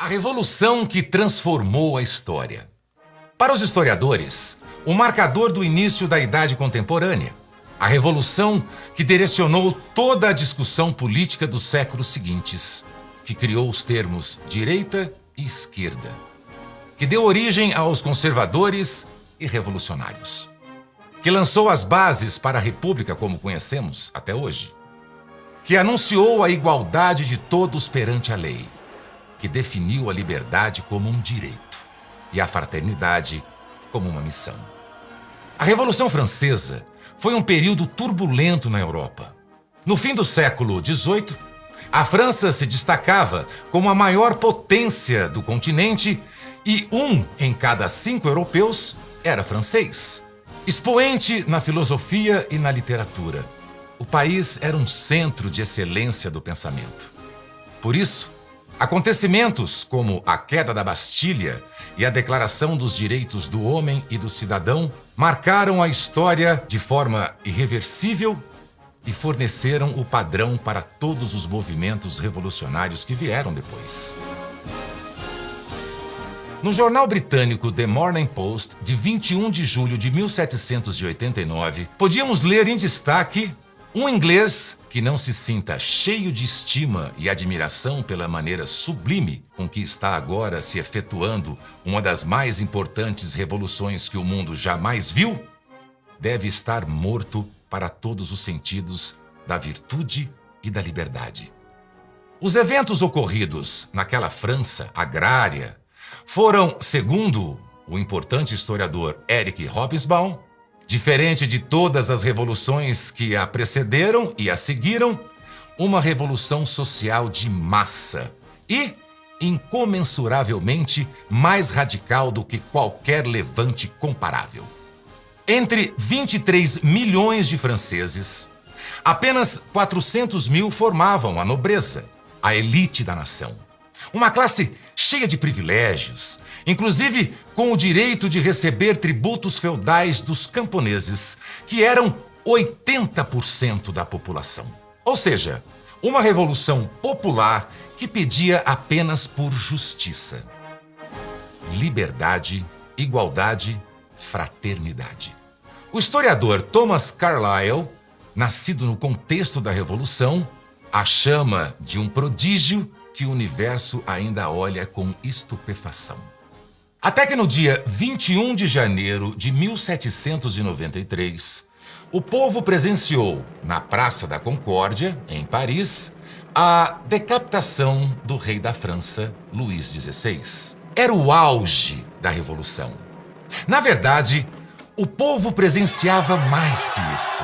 A revolução que transformou a história. Para os historiadores, o marcador do início da Idade Contemporânea. A revolução que direcionou toda a discussão política dos séculos seguintes, que criou os termos direita e esquerda, que deu origem aos conservadores e revolucionários, que lançou as bases para a República como conhecemos até hoje, que anunciou a igualdade de todos perante a lei, que definiu a liberdade como um direito e a fraternidade como uma missão. A Revolução Francesa foi um período turbulento na Europa. No fim do século XVIII, a França se destacava como a maior potência do continente e 1 em cada 5 europeus era francês. Expoente na filosofia e na literatura, o país era um centro de excelência do pensamento. Por isso, acontecimentos como a queda da Bastilha e a Declaração dos Direitos do Homem e do Cidadão marcaram a história de forma irreversível e forneceram o padrão para todos os movimentos revolucionários que vieram depois. No jornal britânico The Morning Post, de 21 de julho de 1789, podíamos ler em destaque: um inglês que não se sinta cheio de estima e admiração pela maneira sublime com que está agora se efetuando uma das mais importantes revoluções que o mundo jamais viu, deve estar morto para todos os sentidos da virtude e da liberdade. Os eventos ocorridos naquela França agrária foram, segundo o importante historiador Eric Hobsbawm, diferente de todas as revoluções que a precederam e a seguiram, uma revolução social de massa e incomensuravelmente mais radical do que qualquer levante comparável. Entre 23 milhões de franceses, apenas 400 mil formavam a nobreza, a elite da nação. Uma classe cheia de privilégios, inclusive com o direito de receber tributos feudais dos camponeses, que eram 80% da população. Ou seja, uma revolução popular que pedia apenas por justiça, liberdade, igualdade, fraternidade. O historiador Thomas Carlyle, nascido no contexto da Revolução, a chama de um prodígio que o universo ainda olha com estupefação. Até que no dia 21 de janeiro de 1793, o povo presenciou, na Praça da Concórdia, em Paris, a decapitação do rei da França, Luís XVI. Era o auge da Revolução. Na verdade, o povo presenciava mais que isso.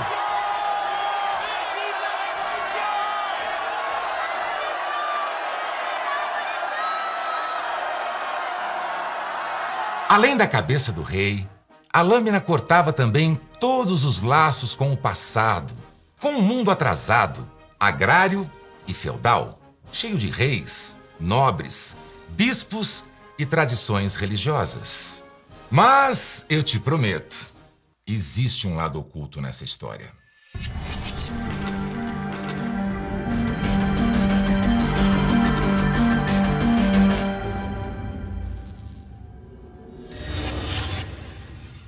Além da cabeça do rei, a lâmina cortava também todos os laços com o passado, com um mundo atrasado, agrário e feudal, cheio de reis, nobres, bispos e tradições religiosas. Mas eu te prometo, existe um lado oculto nessa história.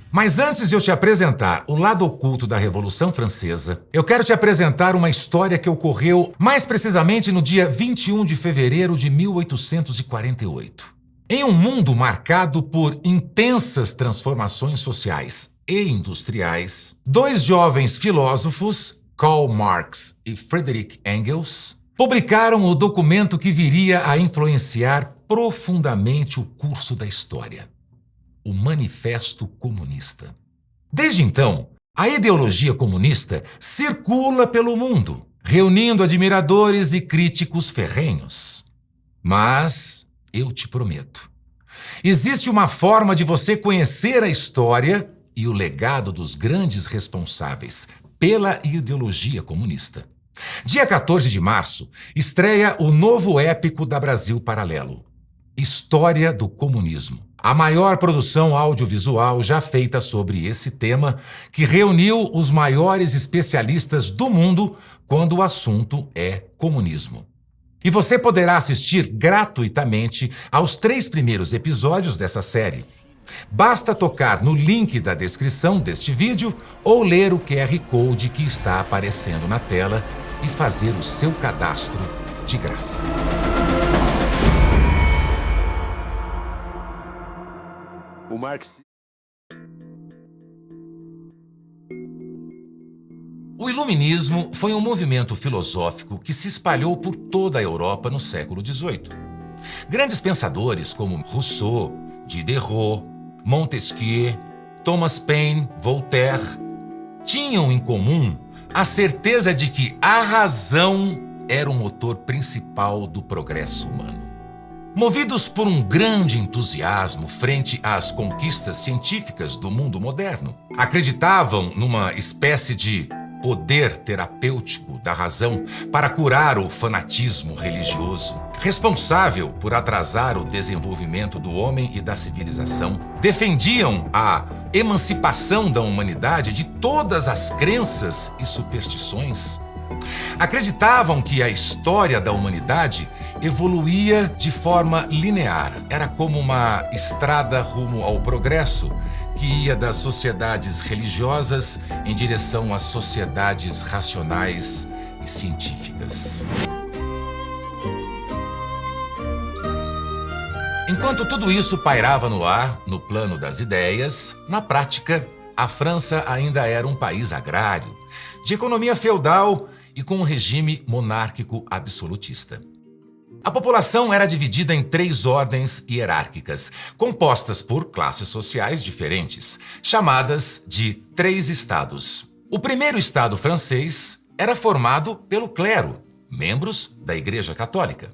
Mas antes de eu te apresentar o lado oculto da Revolução Francesa, eu quero te apresentar uma história que ocorreu mais precisamente no dia 21 de fevereiro de 1848. Em um mundo marcado por intensas transformações sociais e industriais, 2 jovens filósofos, Karl Marx e Friedrich Engels, publicaram o documento que viria a influenciar profundamente o curso da história: o Manifesto Comunista. Desde então, a ideologia comunista circula pelo mundo, reunindo admiradores e críticos ferrenhos. Mas eu te prometo, existe uma forma de você conhecer a história e o legado dos grandes responsáveis pela ideologia comunista. Dia 14 de março, estreia o novo épico da Brasil Paralelo, História do Comunismo. A maior produção audiovisual já feita sobre esse tema, que reuniu os maiores especialistas do mundo quando o assunto é comunismo. E você poderá assistir gratuitamente aos 3 primeiros episódios dessa série. Basta tocar no link da descrição deste vídeo ou ler o QR Code que está aparecendo na tela e fazer o seu cadastro de graça. O Marx. O Iluminismo foi um movimento filosófico que se espalhou por toda a Europa no século XVIII. Grandes pensadores como Rousseau, Diderot, Montesquieu, Thomas Paine, Voltaire tinham em comum a certeza de que a razão era o motor principal do progresso humano. Movidos por um grande entusiasmo frente às conquistas científicas do mundo moderno, acreditavam numa espécie de poder terapêutico da razão para curar o fanatismo religioso, responsável por atrasar o desenvolvimento do homem e da civilização. Defendiam a emancipação da humanidade de todas as crenças e superstições. Acreditavam que a história da humanidade evoluía de forma linear. Era como uma estrada rumo ao progresso, que ia das sociedades religiosas em direção às sociedades racionais e científicas. Enquanto tudo isso pairava no ar, no plano das ideias, na prática, a França ainda era um país agrário, de economia feudal e com um regime monárquico absolutista. A população era dividida em 3 ordens hierárquicas, compostas por classes sociais diferentes, chamadas de 3 estados. O primeiro estado francês era formado pelo clero, membros da Igreja Católica.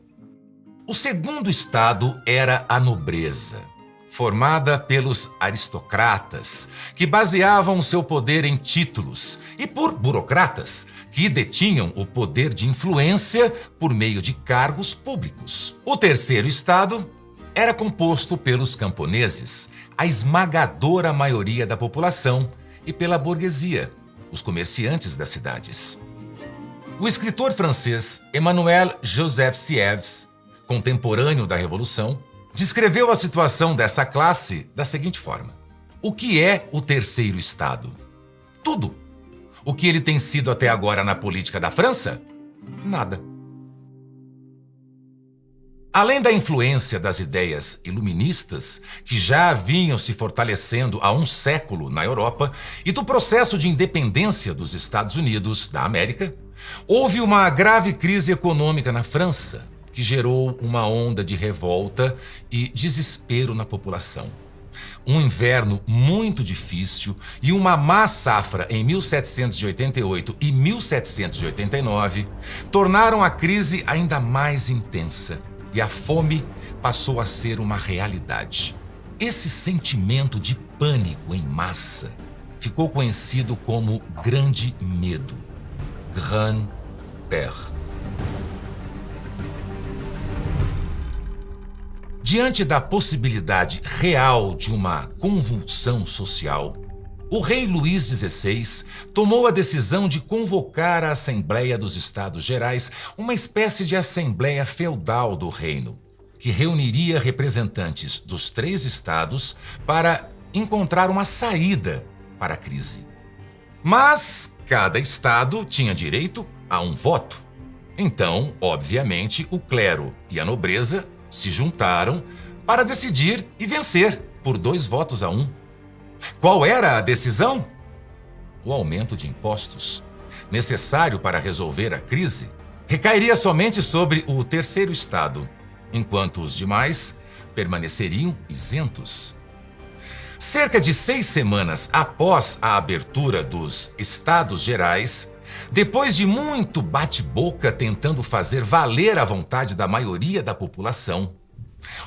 O segundo estado era a nobreza, formada pelos aristocratas, que baseavam seu poder em títulos, e por burocratas, que detinham o poder de influência por meio de cargos públicos. O terceiro estado era composto pelos camponeses, a esmagadora maioria da população, e pela burguesia, os comerciantes das cidades. O escritor francês Emmanuel Joseph Sieyès, contemporâneo da Revolução, descreveu a situação dessa classe da seguinte forma: o que é o terceiro estado? Tudo. O que ele tem sido até agora na política da França? Nada. Além da influência das ideias iluministas, que já vinham se fortalecendo há um século na Europa, e do processo de independência dos Estados Unidos da América, houve uma grave crise econômica na França, que gerou uma onda de revolta e desespero na população. Um inverno muito difícil e uma má safra em 1788 e 1789 tornaram a crise ainda mais intensa e a fome passou a ser uma realidade. Esse sentimento de pânico em massa ficou conhecido como Grande Medo, Grande Peur. Diante da possibilidade real de uma convulsão social, o rei Luís XVI tomou a decisão de convocar a Assembleia dos Estados Gerais, uma espécie de assembleia feudal do reino, que reuniria representantes dos 3 estados para encontrar uma saída para a crise. Mas cada estado tinha direito a um voto. Então, obviamente, o clero e a nobreza se juntaram para decidir e vencer por 2 votos a 1. Qual era a decisão? O aumento de impostos, necessário para resolver a crise, recairia somente sobre o terceiro estado, enquanto os demais permaneceriam isentos. Cerca de 6 semanas após a abertura dos Estados Gerais, depois de muito bate-boca tentando fazer valer a vontade da maioria da população,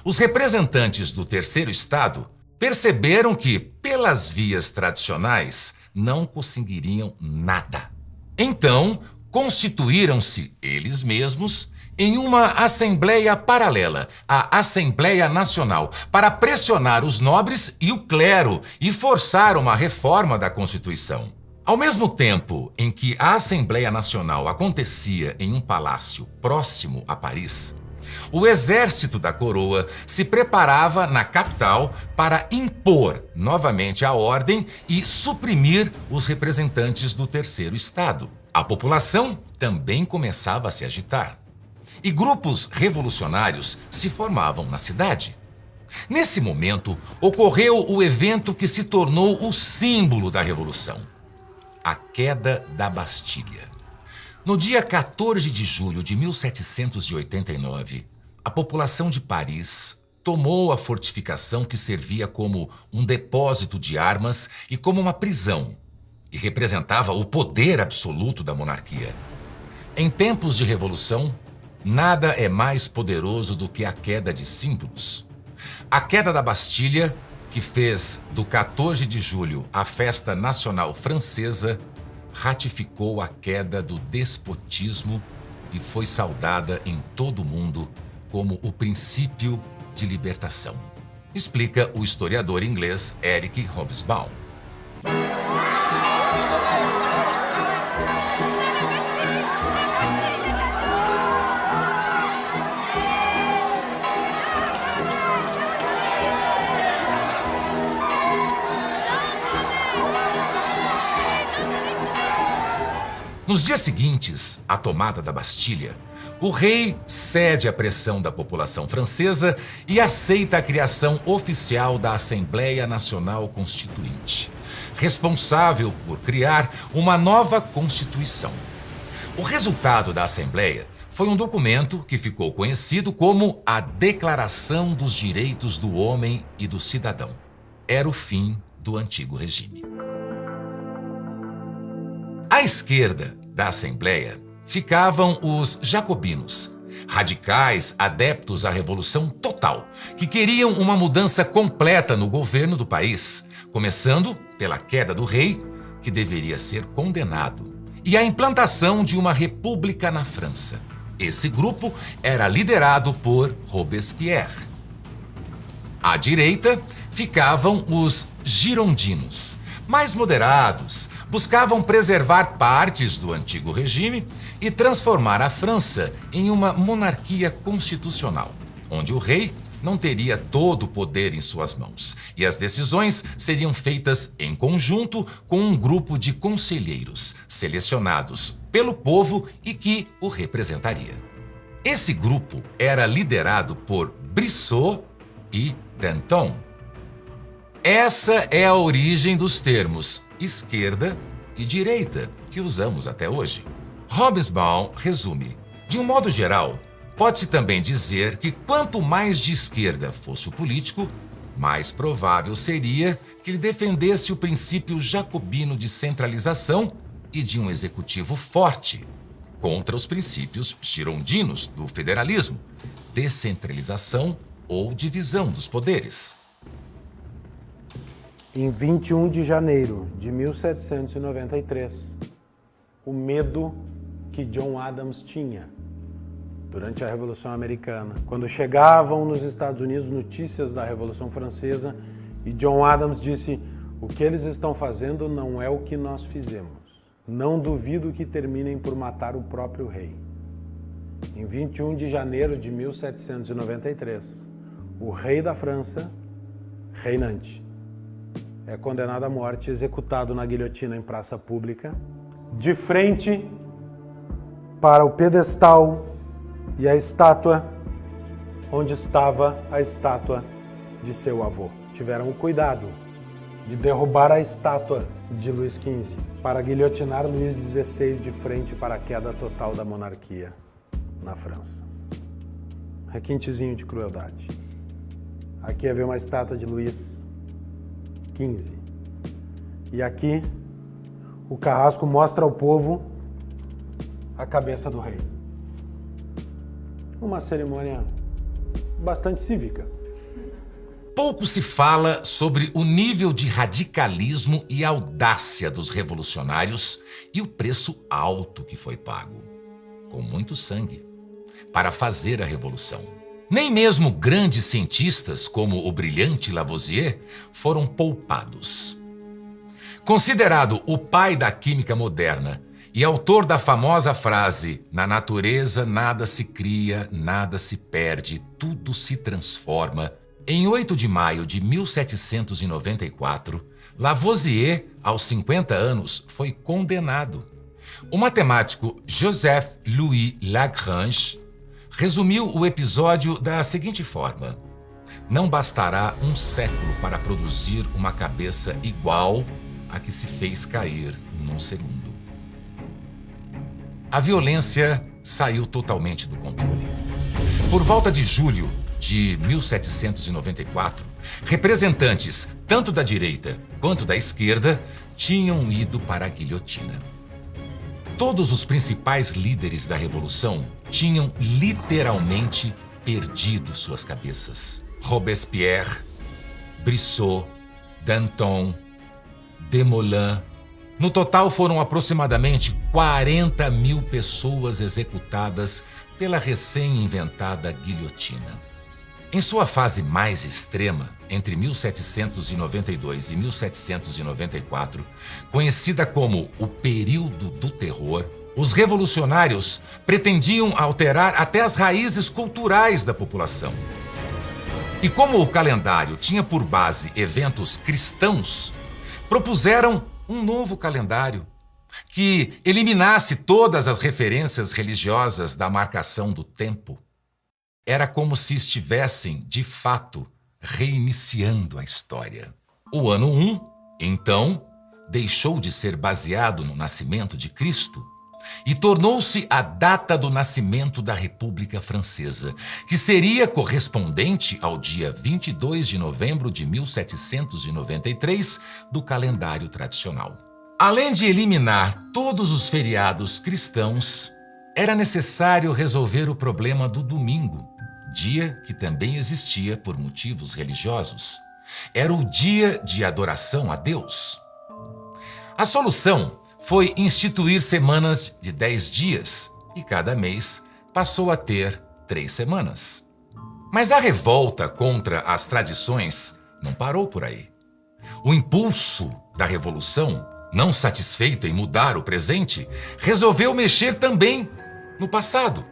os representantes do terceiro estado perceberam que, pelas vias tradicionais, não conseguiriam nada. Então, constituíram-se eles mesmos em uma assembleia paralela, a Assembleia Nacional, para pressionar os nobres e o clero e forçar uma reforma da Constituição. Ao mesmo tempo em que a Assembleia Nacional acontecia em um palácio próximo a Paris, o exército da coroa se preparava na capital para impor novamente a ordem e suprimir os representantes do terceiro estado. A população também começava a se agitar. E grupos revolucionários se formavam na cidade. Nesse momento, ocorreu o evento que se tornou o símbolo da Revolução: a queda da Bastilha. No dia 14 de julho de 1789, a população de Paris tomou a fortificação que servia como um depósito de armas e como uma prisão, e representava o poder absoluto da monarquia. Em tempos de revolução, nada é mais poderoso do que a queda de símbolos. A queda da Bastilha, que fez do 14 de julho a festa nacional francesa, ratificou a queda do despotismo e foi saudada em todo o mundo como o princípio de libertação, explica o historiador inglês Eric Hobsbawm. Nos dias seguintes à tomada da Bastilha, o rei cede à pressão da população francesa e aceita a criação oficial da Assembleia Nacional Constituinte, responsável por criar uma nova Constituição. O resultado da Assembleia foi um documento que ficou conhecido como a Declaração dos Direitos do Homem e do Cidadão. Era o fim do antigo regime. À esquerda da Assembleia ficavam os jacobinos, radicais adeptos à revolução total, que queriam uma mudança completa no governo do país, começando pela queda do rei, que deveria ser condenado, e a implantação de uma república na França. Esse grupo era liderado por Robespierre. À direita ficavam os girondinos, mais moderados, buscavam preservar partes do antigo regime e transformar a França em uma monarquia constitucional, onde o rei não teria todo o poder em suas mãos e as decisões seriam feitas em conjunto com um grupo de conselheiros selecionados pelo povo e que o representaria. Esse grupo era liderado por Brissot e Danton. Essa é a origem dos termos esquerda e direita que usamos até hoje. Hobsbawm resume: de um modo geral, pode-se também dizer que quanto mais de esquerda fosse o político, mais provável seria que ele defendesse o princípio jacobino de centralização e de um executivo forte, contra os princípios girondinos do federalismo, descentralização ou divisão dos poderes. Em 21 de janeiro de 1793, o medo que John Adams tinha durante a Revolução Americana, quando chegavam nos Estados Unidos notícias da Revolução Francesa, e John Adams disse: o que eles estão fazendo não é o que nós fizemos. Não duvido que terminem por matar o próprio rei. Em 21 de janeiro de 1793, o rei da França, reinante, é condenado à morte, executado na guilhotina em praça pública, de frente para o pedestal e a estátua onde estava a estátua de seu avô. Tiveram o cuidado de derrubar a estátua de Luís XV para guilhotinar Luís XVI de frente para a queda total da monarquia na França. Requintezinho de crueldade. Aqui havia uma estátua de Luís XV. E aqui o carrasco mostra ao povo a cabeça do rei. Uma cerimônia bastante cívica. Pouco se fala sobre o nível de radicalismo e audácia dos revolucionários e o preço alto que foi pago, com muito sangue, para fazer a revolução. Nem mesmo grandes cientistas como o brilhante Lavoisier foram poupados. Considerado o pai da química moderna e autor da famosa frase "Na natureza nada se cria, nada se perde, tudo se transforma", em 8 de maio de 1794, Lavoisier, aos 50 anos, foi condenado. O matemático Joseph-Louis Lagrange resumiu o episódio da seguinte forma: não bastará um século para produzir uma cabeça igual à que se fez cair num segundo. A violência saiu totalmente do controle. Por volta de julho de 1794, representantes tanto da direita quanto da esquerda tinham ido para a guilhotina. Todos os principais líderes da Revolução tinham literalmente perdido suas cabeças. Robespierre, Brissot, Danton, Desmoulins. No total foram aproximadamente 40 mil pessoas executadas pela recém-inventada guilhotina. Em sua fase mais extrema, entre 1792 e 1794, conhecida como o Período do Terror, os revolucionários pretendiam alterar até as raízes culturais da população. E como o calendário tinha por base eventos cristãos, propuseram um novo calendário que eliminasse todas as referências religiosas da marcação do tempo. Era como se estivessem, de fato, reiniciando a história. O ano 1, então, deixou de ser baseado no nascimento de Cristo e tornou-se a data do nascimento da República Francesa, que seria correspondente ao dia 22 de novembro de 1793 do calendário tradicional. Além de eliminar todos os feriados cristãos, era necessário resolver o problema do domingo, dia que também existia por motivos religiosos. Era o dia de adoração a Deus. A solução foi instituir semanas de 10 dias, e cada mês passou a ter 3 semanas. Mas a revolta contra as tradições não parou por aí. O impulso da Revolução, não satisfeito em mudar o presente, resolveu mexer também no passado.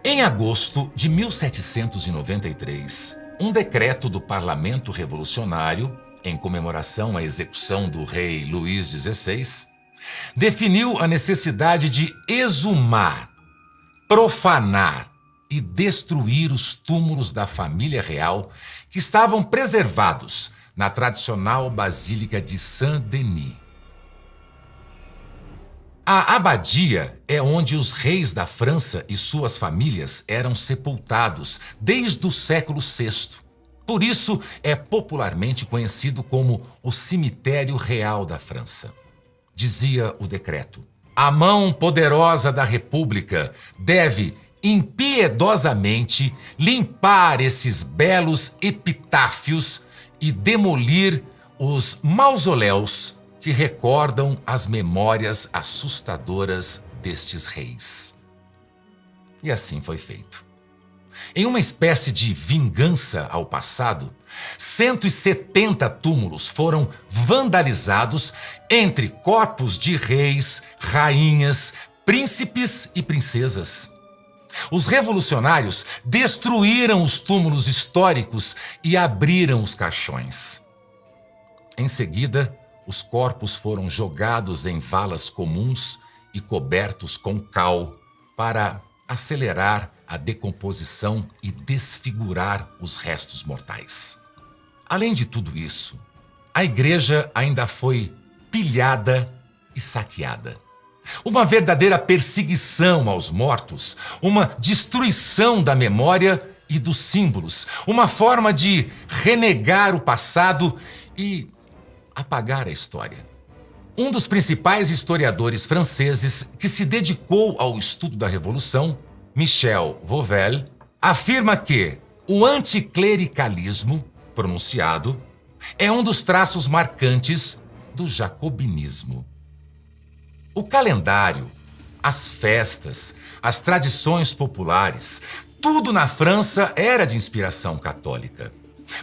Em agosto de 1793, um decreto do Parlamento Revolucionário, em comemoração à execução do rei Luís XVI, definiu a necessidade de exumar, profanar e destruir os túmulos da família real que estavam preservados na tradicional Basílica de Saint-Denis. A abadia é onde os reis da França e suas famílias eram sepultados desde o século VI. Por isso, é popularmente conhecido como o Cemitério Real da França. Dizia o decreto: a mão poderosa da República deve impiedosamente limpar esses belos epitáfios e demolir os mausoléus que recordam as memórias assustadoras destes reis. E assim foi feito. Em uma espécie de vingança ao passado, 170 túmulos foram vandalizados entre corpos de reis, rainhas, príncipes e princesas. Os revolucionários destruíram os túmulos históricos e abriram os caixões. Em seguida, os corpos foram jogados em valas comuns e cobertos com cal para acelerar a decomposição e desfigurar os restos mortais. Além de tudo isso, a igreja ainda foi pilhada e saqueada. Uma verdadeira perseguição aos mortos, uma destruição da memória e dos símbolos, uma forma de renegar o passado e apagar a história. Um dos principais historiadores franceses que se dedicou ao estudo da Revolução, Michel Vauvel, afirma que o anticlericalismo pronunciado é um dos traços marcantes do jacobinismo. O calendário, as festas, as tradições populares, tudo na França era de inspiração católica.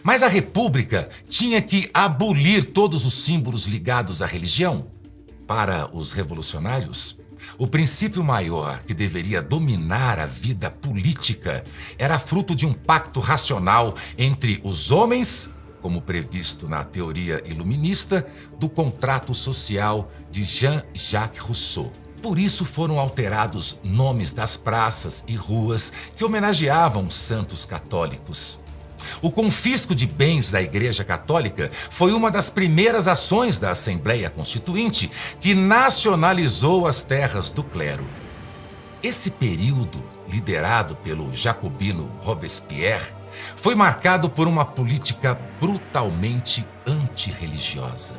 Mas a República tinha que abolir todos os símbolos ligados à religião. Para os revolucionários, o princípio maior que deveria dominar a vida política era fruto de um pacto racional entre os homens, como previsto na teoria iluminista, do contrato social de Jean-Jacques Rousseau. Por isso foram alterados nomes das praças e ruas que homenageavam santos católicos. O confisco de bens da Igreja Católica foi uma das primeiras ações da Assembleia Constituinte que nacionalizou as terras do clero. Esse período, liderado pelo jacobino Robespierre, foi marcado por uma política brutalmente antirreligiosa.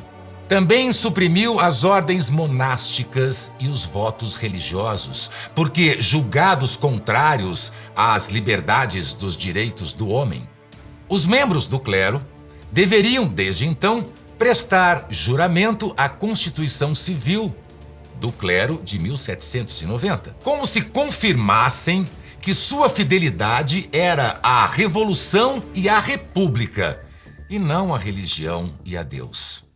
Também suprimiu as ordens monásticas e os votos religiosos, porque, julgados contrários às liberdades dos direitos do homem, os membros do clero deveriam, desde então, prestar juramento à Constituição Civil do clero de 1790, como se confirmassem que sua fidelidade era à Revolução e à República, e não à religião e a Deus.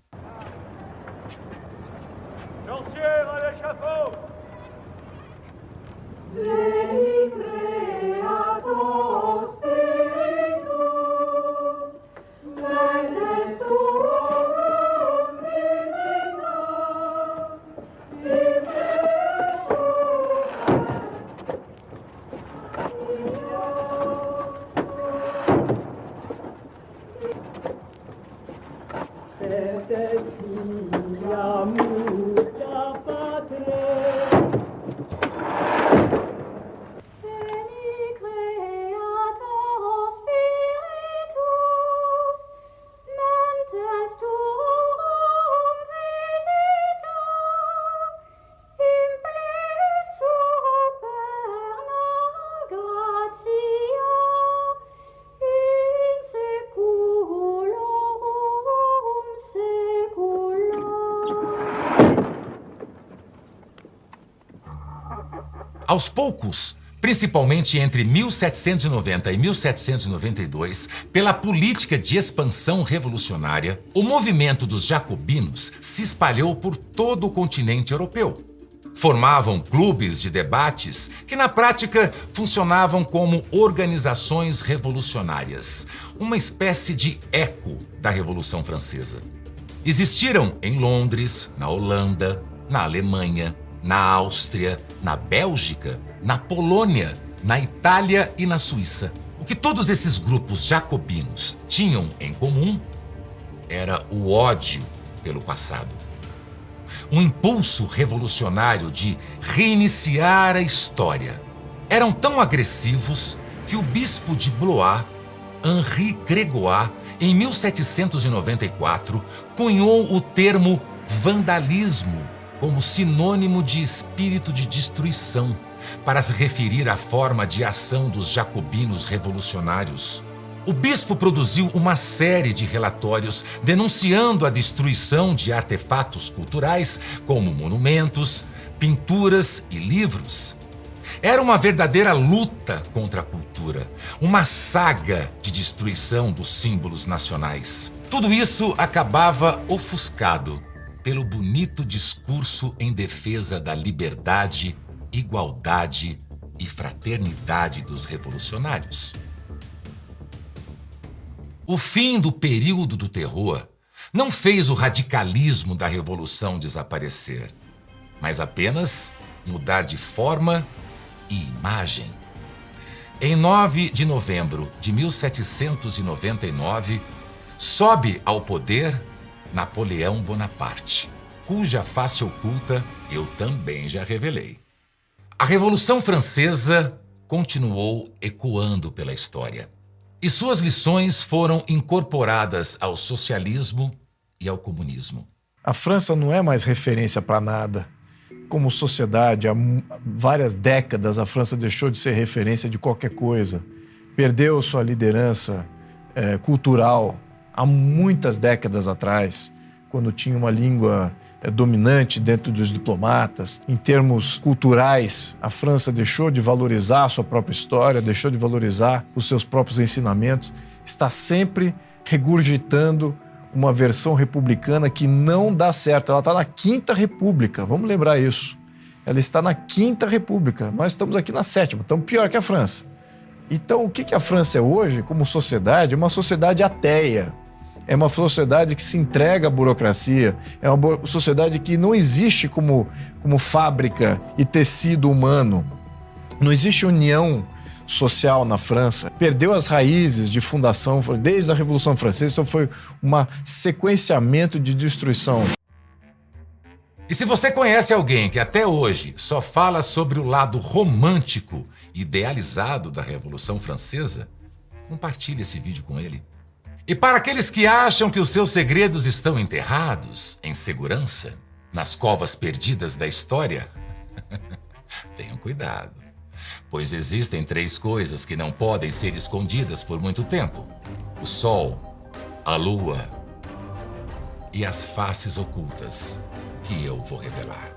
Aos poucos, principalmente entre 1790 e 1792, pela política de expansão revolucionária, o movimento dos jacobinos se espalhou por todo o continente europeu. Formavam clubes de debates que, na prática, funcionavam como organizações revolucionárias, uma espécie de eco da Revolução Francesa. Existiram em Londres, na Holanda, na Alemanha, na Áustria, na Bélgica, na Polônia, na Itália e na Suíça. O que todos esses grupos jacobinos tinham em comum era o ódio pelo passado. Um impulso revolucionário de reiniciar a história. Eram tão agressivos que o bispo de Blois, Henri Grégoire, em 1794, cunhou o termo vandalismo como sinônimo de espírito de destruição, para se referir à forma de ação dos jacobinos revolucionários. O bispo produziu uma série de relatórios denunciando a destruição de artefatos culturais, como monumentos, pinturas e livros. Era uma verdadeira luta contra a cultura, uma saga de destruição dos símbolos nacionais. Tudo isso acabava ofuscado pelo bonito discurso em defesa da liberdade, igualdade e fraternidade dos revolucionários. O fim do período do terror não fez o radicalismo da revolução desaparecer, mas apenas mudar de forma e imagem. Em 9 de novembro de 1799, sobe ao poder Napoleão Bonaparte, cuja face oculta eu também já revelei. A Revolução Francesa continuou ecoando pela história, e suas lições foram incorporadas ao socialismo e ao comunismo. A França não é mais referência para nada. Como sociedade, há várias décadas a França deixou de ser referência de qualquer coisa. Perdeu sua liderança cultural há muitas décadas atrás, quando tinha uma língua dominante dentro dos diplomatas. Em termos culturais, a França deixou de valorizar a sua própria história, deixou de valorizar os seus próprios ensinamentos está sempre regurgitando uma versão republicana que não dá certo. Ela está na Quinta República, vamos lembrar isso. Ela está na Quinta República, nós estamos aqui na Sétima, estamos pior que a França. Então, o que a França é hoje, como sociedade? É uma sociedade ateia. É uma sociedade que se entrega à burocracia. É uma sociedade que não existe como fábrica e tecido humano. Não existe união social na França. Perdeu as raízes de fundação desde a Revolução Francesa. Então foi um sequenciamento de destruição. E se você conhece alguém que até hoje só fala sobre o lado romântico, idealizado da Revolução Francesa, compartilhe esse vídeo com ele. E para aqueles que acham que os seus segredos estão enterrados, em segurança, nas covas perdidas da história, tenham cuidado, pois existem 3 coisas que não podem ser escondidas por muito tempo: o sol, a lua e as faces ocultas que eu vou revelar.